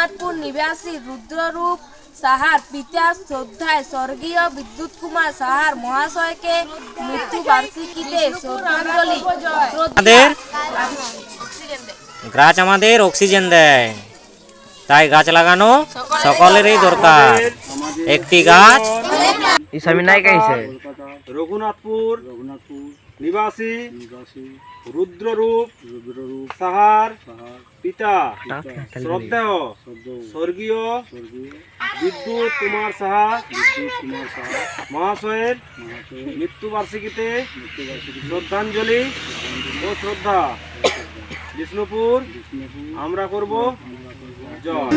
রঘুনাথপুর নিবাসী রুদ্ররূপ সাহার পিতা শ্রদ্ধায় স্বর্গীয় বিদ্যুৎ কুমার সাহার মহাশয়কে মৃত্যু বার্ষিকীতে শ্রদ্ধাঞ্জলি। গাছ আমাদের অক্সিজেন দেয়, তাই গাছ লাগানো সকলেরই দরকার। একটি গাছ রঘুনাথপুর নিবাসী রুদ্ররূপ সাহার পিতা শ্রদ্ধেয় স্বর্গীয় বিদ্যুৎ কুমার সাহা মহাশয়ের মৃত্যুবার্ষিকীতে শ্রদ্ধাঞ্জলি ও শ্রদ্ধা। বিষ্ণুপুর আমরা করব জয়।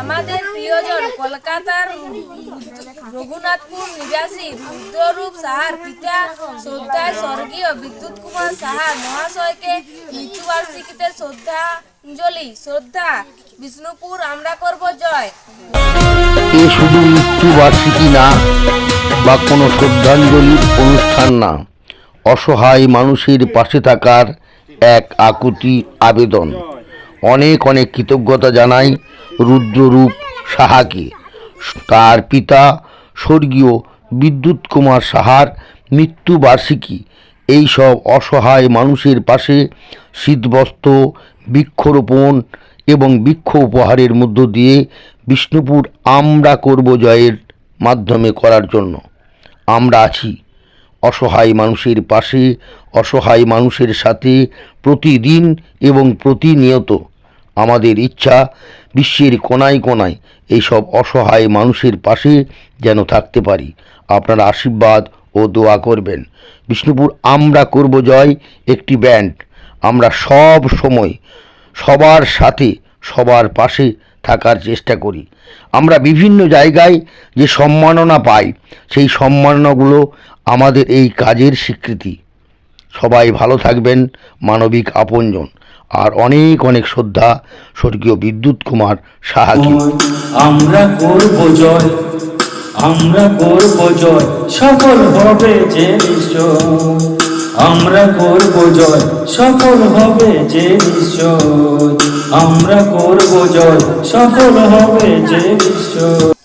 আমাদের প্রিয়জন কলকাতার রঘুনাথপুর নিবাসী রুদ্ররূপ সাহার পিতা শ্রদ্ধায় স্বর্গীয় বিদ্যুৎ কুমার সাহা মহাশয়কে মৃত্যুবার্ষিকীতে শ্রদ্ধাঞ্জলি শ্রদ্ধা। বিষ্ণুপুর আমরা করব জয়। এ শুধু মৃত্যুবার্ষিকী না বা কোনো শ্রদ্ধাঞ্জলির অনুষ্ঠান না, অসহায় মানুষের পাশে থাকার এক আকুতি আবেদন। অনেক অনেক কৃতজ্ঞতা জানাই রুদ্ররূপ সাহাকে। তার পিতা স্বর্গীয় বিদ্যুৎ কুমার সাহার মৃত্যুবার্ষিকী এই সব অসহায় মানুষের পাশে শীতবস্ত্র, বৃক্ষরোপণ এবং বৃক্ষ উপহারের মধ্য দিয়ে বিষ্ণুপুর আমরা করব জয়ের মাধ্যমে করার জন্য। আমরা আছি অসহায় মানুষের পাশে, অসহায় মানুষের সাথে প্রতিদিন এবং প্রতিনিয়ত। আমাদের ইচ্ছা বিশ্বের কোনায় কোনায় এইসব অসহায় মানুষের পাশে যেন থাকতে পারি। আপনারা আশীর্বাদ ও দোয়া করবেন। বিষ্ণুপুর আমরা করব জয় একটি ব্যান্ড। আমরা সব সময় সবার সাথে সবার পাশে থাকার চেষ্টা করি। আমরা বিভিন্ন জায়গায় যে সম্মাননা পাই, সেই সম্মাননাগুলো আমাদের এই কাজের স্বীকৃতি। সবাই ভালো থাকবেন, মানবিক আপনজন। আর অনেক অনেক শ্রদ্ধা স্বর্গীয় বিদ্যুৎ কুমার সাহাকে। আমরা করব জয়, আমরা করব জয়, সফল হবে যে নিশ্চয়। আমরা করব জয়, সফল হবে যে নিশ্চয়। আমরা করব জয়, সফল হবে যে নিশ্চয়।